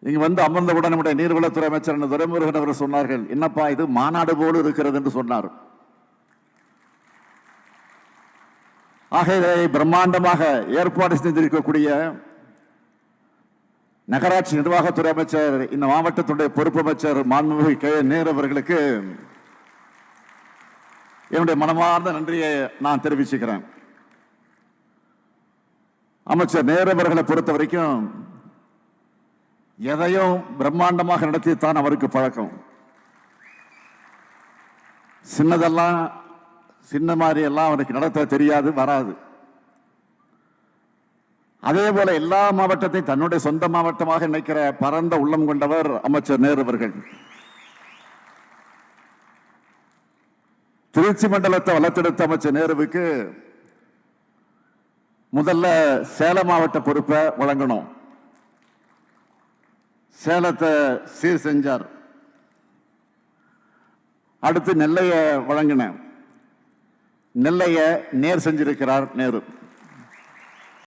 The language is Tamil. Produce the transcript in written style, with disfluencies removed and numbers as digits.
இங்க வந்து அமர்ந்தவுடன் நம்முடைய நீர்வளத்துறை அமைச்சர் துரைமுருகன் அவர் சொன்னார்கள், என்னப்பா இது மாநாடு போல இருக்கிறது என்று சொன்னார். ஆக இதை பிரம்மாண்டமாக ஏற்பாடு செய்திருக்கக்கூடிய நகராட்சி நிர்வாகத்துறை அமைச்சர், இந்த மாவட்டத்துடைய பொறுப்பு அமைச்சர் மாண்புமிகு கே நேரு அவர்களுக்கு என்னுடைய மனமார்ந்த நன்றியை நான் தெரிவிச்சுக்கிறேன். அமைச்சர் நேரு அவர்களை பொறுத்த வரைக்கும் எதையும் பிரம்மாண்டமாக நடத்தித்தான் அவருக்கு பழக்கம். சின்னதெல்லாம் சின்ன மாதிரி எல்லாம் அவருக்கு நடத்த தெரியாது, வராது. அதே போல எல்லா மாவட்டத்தையும் தன்னுடைய சொந்த மாவட்டமாக நினைக்கிற பரந்த உள்ளம் கொண்டவர் அமைச்சர் நேரு அவர்கள். திருச்சி மண்டலத்தை வளர்த்தெடுத்த அமைச்சர் நேருவுக்கு முதல்ல சேலம் மாவட்ட பொறுப்பை வழங்கணும். சேலத்தை சீர் செஞ்சார். அடுத்து நெல்லையை வழங்கின. நெல்லையை நேர் செஞ்சிருக்கிறார் நேரு.